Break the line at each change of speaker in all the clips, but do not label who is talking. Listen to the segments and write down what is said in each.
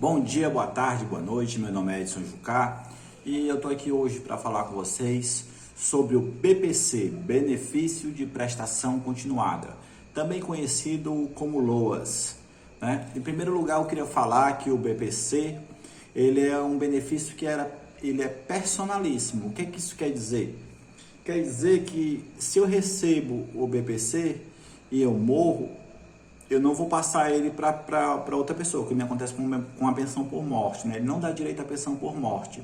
Bom dia, boa tarde, boa noite, meu nome é Edson Jucá e eu estou aqui hoje para falar com vocês sobre o BPC, Benefício de Prestação Continuada, também conhecido como LOAS. Em primeiro lugar, eu queria falar que o BPC ele é um benefício que ele é personalíssimo. O que isso quer dizer? Quer dizer que se eu recebo o BPC e eu morro, eu não vou passar ele para outra pessoa, que me acontece com a pensão por morte, né? Ele não dá direito à pensão por morte.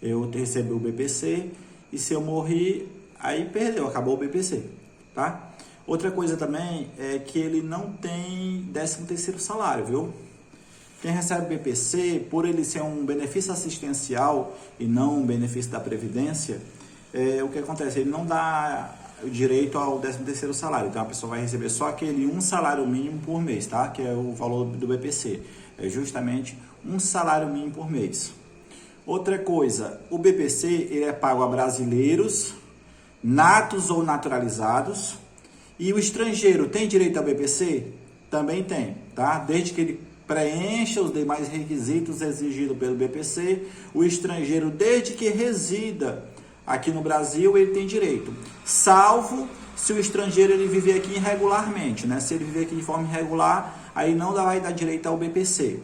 Eu recebi o BPC e se eu morrer, aí perdeu, acabou o BPC, tá? Outra coisa também é que ele não tem 13º salário, viu? Quem recebe o BPC, por ele ser um benefício assistencial e não um benefício da Previdência, o que acontece? Ele não dá o direito ao 13º salário, então a pessoa vai receber só aquele um salário mínimo por mês, tá? Que é o valor do BPC, é justamente um salário mínimo por mês. Outra coisa, o BPC ele é pago a brasileiros, natos ou naturalizados, e o estrangeiro tem direito ao BPC? Também tem, tá? Desde que ele preencha os demais requisitos exigidos pelo BPC, o estrangeiro, desde que resida aqui no Brasil, ele tem direito, salvo se o estrangeiro ele viver aqui irregularmente, né? Se ele viver aqui de forma irregular, aí não vai dar direito ao BPC.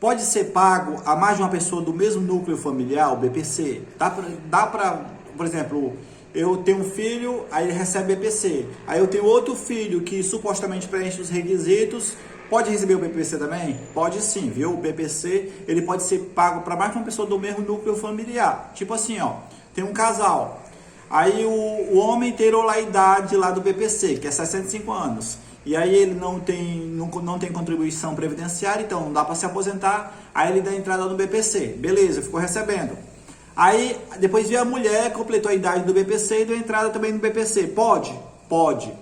Pode ser pago a mais de uma pessoa do mesmo núcleo familiar, o BPC. Dá para, por exemplo, eu tenho um filho, aí ele recebe BPC. Aí eu tenho outro filho que supostamente preenche os requisitos. Pode receber o BPC também? Pode sim, viu? O BPC ele pode ser pago para mais de uma pessoa do mesmo núcleo familiar. Tipo assim, ó, tem um casal. Aí o homem inteirou lá a idade lá do BPC, que é 65 anos. E aí ele não tem contribuição previdenciária, então não dá para se aposentar. Aí ele dá entrada no BPC. Beleza, ficou recebendo. Aí depois veio a mulher, completou a idade do BPC e deu entrada também no BPC. Pode? Pode.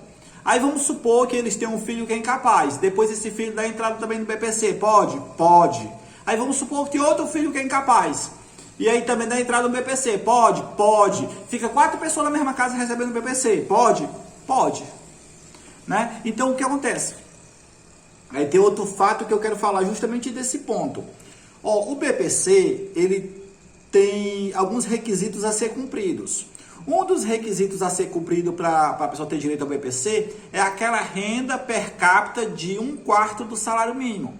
Aí vamos supor que eles têm um filho que é incapaz. Depois esse filho dá entrada também no BPC. Pode? Pode. Aí vamos supor que tem outro filho que é incapaz. E aí também dá entrada no BPC. Pode? Pode. Fica 4 pessoas na mesma casa recebendo BPC. Pode? Pode. Né? Então o que acontece? Aí tem outro fato que eu quero falar justamente desse ponto. O BPC, ele tem alguns requisitos a ser cumpridos. Um dos requisitos a ser cumprido para a pessoa ter direito ao BPC é aquela renda per capita de 1/4 do salário mínimo.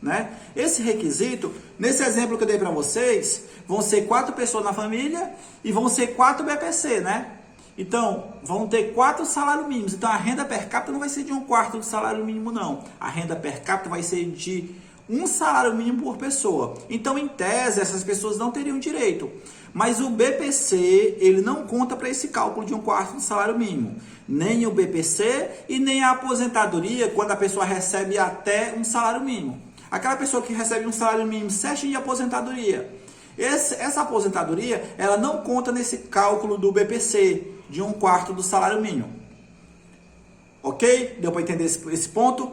Né? Esse requisito, nesse exemplo que eu dei para vocês, vão ser 4 pessoas na família e vão ser 4 BPC, né? Então, vão ter 4 salários mínimos. Então, a renda per capita não vai ser de 1/4 do salário mínimo, não. A renda per capita vai ser de 1 salário mínimo por pessoa. Então, em tese, essas pessoas não teriam direito. Mas o BPC, ele não conta para esse cálculo de 1/4 do salário mínimo. Nem o BPC e nem a aposentadoria, quando a pessoa recebe até um salário mínimo. Aquela pessoa que recebe um salário mínimo certinho de aposentadoria. Essa aposentadoria, ela não conta nesse cálculo do BPC, de 1/4 do salário mínimo. Ok? Deu para entender esse ponto?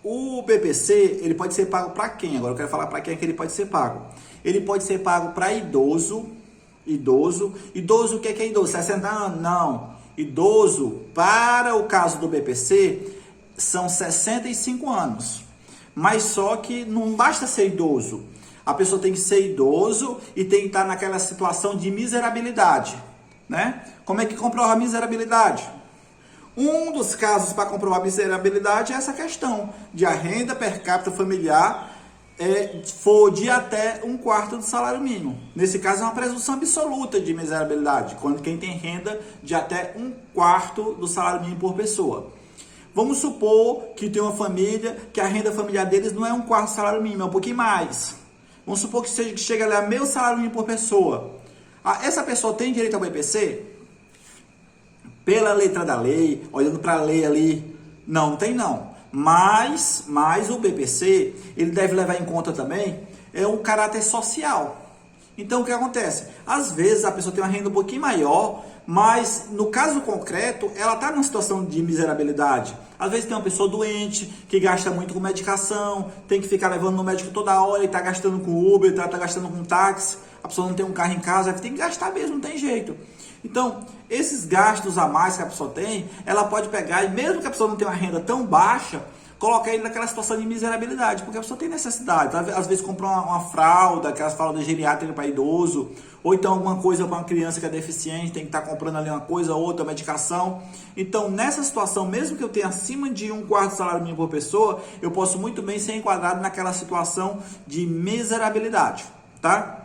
O BPC, ele pode ser pago para quem? Agora eu quero falar para quem é que ele pode ser pago. Ele pode ser pago para idoso. Idoso, o que é idoso? 60 anos? Não. Idoso, para o caso do BPC, são 65 anos. Mas só que não basta ser idoso. A pessoa tem que ser idoso e tem que estar naquela situação de miserabilidade, né? Como é que comprova a miserabilidade? Um dos casos para comprovar a miserabilidade é essa questão de a renda per capita familiar for de até 1/4 do salário mínimo. Nesse caso é uma presunção absoluta de miserabilidade, quando quem tem renda de até 1/4 do salário mínimo por pessoa. Vamos supor que tem uma família que a renda familiar deles não é 1/4 do salário mínimo, é um pouquinho mais. Vamos supor que chega ali a meio salário mínimo por pessoa. Essa pessoa tem direito ao BPC? Pela letra da lei, olhando para a lei ali, não tem não. Mas o BPC, ele deve levar em conta também o caráter social. Então o que acontece? Às vezes a pessoa tem uma renda um pouquinho maior, mas no caso concreto, ela está numa situação de miserabilidade. Às vezes tem uma pessoa doente, que gasta muito com medicação, tem que ficar levando no médico toda hora, e está gastando com Uber, está gastando com táxi, a pessoa não tem um carro em casa, tem que gastar mesmo, não tem jeito. Então, esses gastos a mais que a pessoa tem, ela pode pegar, e mesmo que a pessoa não tenha uma renda tão baixa, coloca ele naquela situação de miserabilidade, porque a pessoa tem necessidade, tá? Às vezes compra uma fralda, aquelas fraldas geriátricas para idoso, ou então alguma coisa para uma criança que é deficiente, tem que estar comprando ali uma coisa, outra, medicação. Então, nessa situação, mesmo que eu tenha acima de 1/4 do salário mínimo por pessoa, eu posso muito bem ser enquadrado naquela situação de miserabilidade, tá?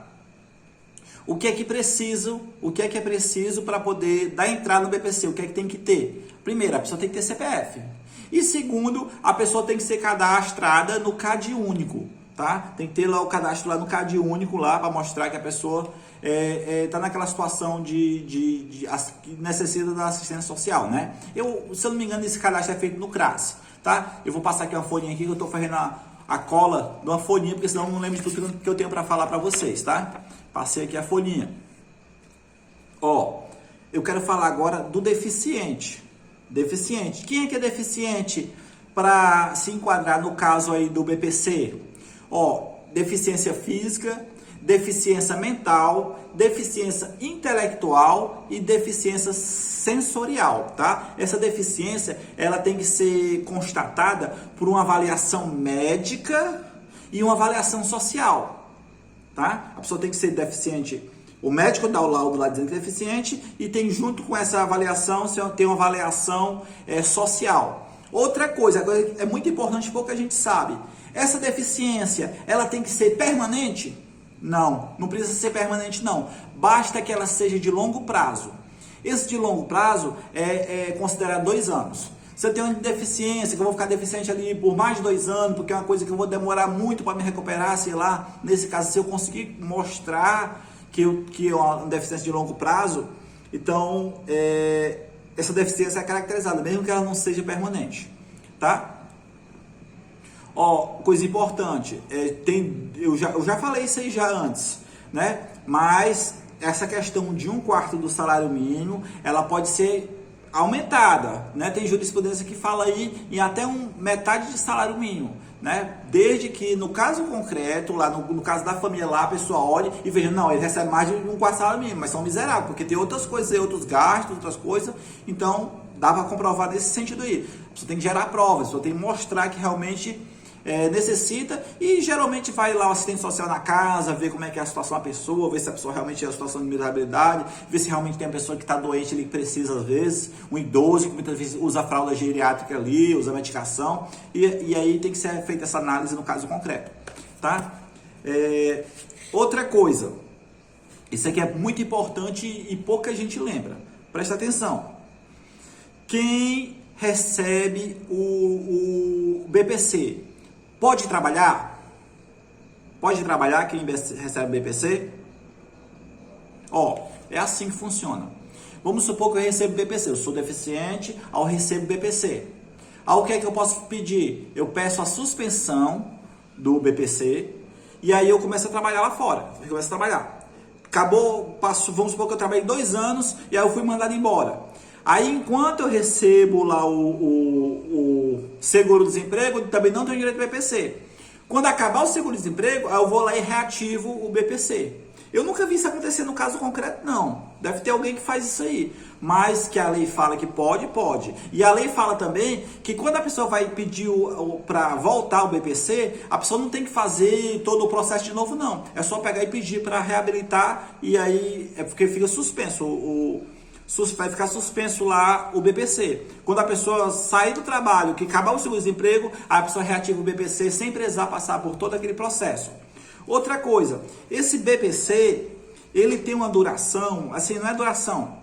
O que é que é preciso para poder dar entrada no BPC? O que é que tem que ter? Primeiro, a pessoa tem que ter CPF. E segundo, a pessoa tem que ser cadastrada no CAD único, tá? Tem que ter lá o cadastro lá no CAD único lá para mostrar que a pessoa está naquela situação de necessita da assistência social, né? Se eu não me engano, esse cadastro é feito no CRAS, tá? Eu vou passar aqui uma folhinha aqui que eu estou fazendo a cola de uma folhinha, porque senão eu não lembro de tudo que eu tenho para falar para vocês, tá? Passei aqui a folhinha. Ó, eu quero falar agora do deficiente. Deficiente. Quem é que é deficiente para se enquadrar no caso aí do BPC? Ó, deficiência física, deficiência mental, deficiência intelectual e deficiência sensorial, tá? Essa deficiência, ela tem que ser constatada por uma avaliação médica e uma avaliação social. Tá? A pessoa tem que ser deficiente. O médico dá o laudo lá dizendo que é deficiente e tem junto com essa avaliação, tem uma avaliação social. Outra coisa é muito importante, pouca gente sabe. Essa deficiência, ela tem que ser permanente? Não precisa ser permanente não. Basta que ela seja de longo prazo. Esse de longo prazo é considerado 2 anos. Se eu tenho uma deficiência, que eu vou ficar deficiente ali por mais de 2 anos, porque é uma coisa que eu vou demorar muito para me recuperar, sei lá, nesse caso, se eu conseguir mostrar que é uma deficiência de longo prazo, então essa deficiência é caracterizada, mesmo que ela não seja permanente, tá? Ó, coisa importante, eu já falei isso aí já antes, né? Mas essa questão de 1/4 do salário mínimo, ela pode ser aumentada, né? Tem jurisprudência que fala aí em até metade de salário mínimo, né? Desde que no caso concreto, lá no caso da família lá, a pessoa olhe e veja, não, ele recebe mais de 1/4 salário mínimo, mas são miseráveis, porque tem outras coisas, outros gastos, outras coisas, então dá para comprovar nesse sentido aí. Você tem que gerar provas, você tem que mostrar que realmente necessita, e geralmente vai lá o assistente social na casa, ver como é que é a situação da pessoa, ver se a pessoa realmente é a situação de miserabilidade, ver se realmente tem uma pessoa que está doente ali, que precisa às vezes, um idoso que muitas vezes usa fralda geriátrica ali, usa medicação, e aí tem que ser feita essa análise no caso concreto, tá? Outra coisa, isso aqui é muito importante e pouca gente lembra, presta atenção. Quem recebe o BPC pode trabalhar? Pode trabalhar quem recebe BPC? Ó, é assim que funciona. Vamos supor que eu recebo BPC, eu sou deficiente, eu recebo BPC. Aí o que é que eu posso pedir? Eu peço a suspensão do BPC e aí eu começo a trabalhar lá fora. Eu começo a trabalhar. Acabou, vamos supor que eu trabalhei 2 anos e aí eu fui mandado embora. Aí, enquanto eu recebo lá o seguro-desemprego, eu também não tenho direito ao BPC. Quando acabar o seguro-desemprego, eu vou lá e reativo o BPC. Eu nunca vi isso acontecer no caso concreto, não. Deve ter alguém que faz isso aí. Mas que a lei fala que pode, pode. E a lei fala também que quando a pessoa vai pedir para voltar ao BPC, a pessoa não tem que fazer todo o processo de novo, não. É só pegar e pedir para reabilitar e aí é porque fica suspenso vai ficar suspenso lá o BPC. Quando a pessoa sair do trabalho, que acabar o seguro-desemprego, a pessoa reativa o BPC sem precisar passar por todo aquele processo. Outra coisa, esse BPC, ele tem uma duração, assim, não é duração,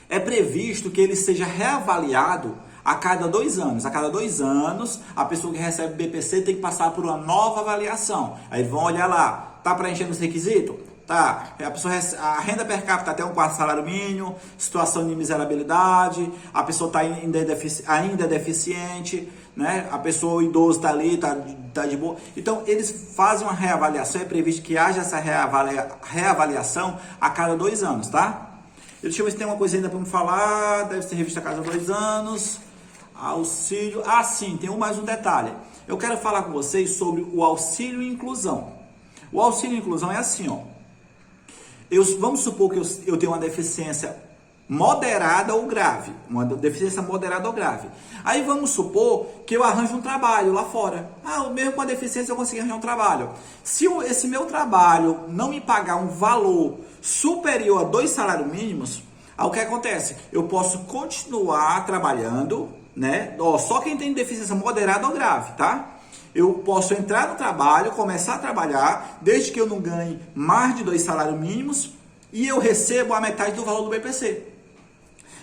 é previsto que ele seja reavaliado a cada 2 anos. A cada 2 anos, a pessoa que recebe BPC tem que passar por uma nova avaliação. Aí vão olhar lá, tá preenchendo os requisitos? Tá, a renda per capita até 1/4 salário mínimo, situação de miserabilidade, a pessoa ainda é deficiente, né? A pessoa, o idoso está ali, tá de boa. Então, eles fazem uma reavaliação, é previsto que haja essa reavaliação a cada 2 anos, tá? Deixa eu ver se tem uma coisa ainda para me falar, deve ser revista a cada 2 anos, auxílio, sim, tem mais um detalhe. Eu quero falar com vocês sobre o auxílio inclusão. O auxílio inclusão é assim, ó. Vamos supor que eu tenho uma deficiência moderada ou grave, uma deficiência moderada ou grave. Aí vamos supor que eu arranjo um trabalho lá fora. Mesmo com a deficiência eu consegui arranjar um trabalho. Se esse meu trabalho não me pagar um valor superior a 2 salários mínimos, aí o que acontece? Eu posso continuar trabalhando, né? Só quem tem deficiência moderada ou grave, tá? Eu posso entrar no trabalho, começar a trabalhar, desde que eu não ganhe mais de 2 salários mínimos e eu recebo a metade do valor do BPC.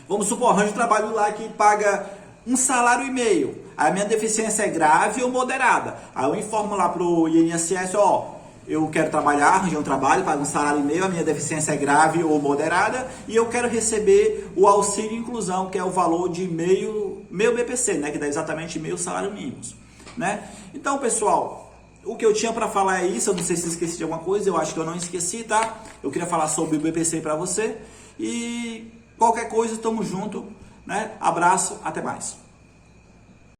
Vamos supor, arranjo um trabalho lá que paga 1,5 salário. A minha deficiência é grave ou moderada. Aí eu informo lá pro INSS, eu quero trabalhar, arranjei um trabalho, pago 1,5 salário, a minha deficiência é grave ou moderada e eu quero receber o auxílio inclusão, que é o valor de meio BPC, né, que dá exatamente meio salário mínimo, né? Então, pessoal, o que eu tinha para falar é isso. Eu não sei se esqueci de alguma coisa, eu acho que eu não esqueci, tá? Eu queria falar sobre o BPC para você e qualquer coisa, tamo junto, né? Abraço, até mais.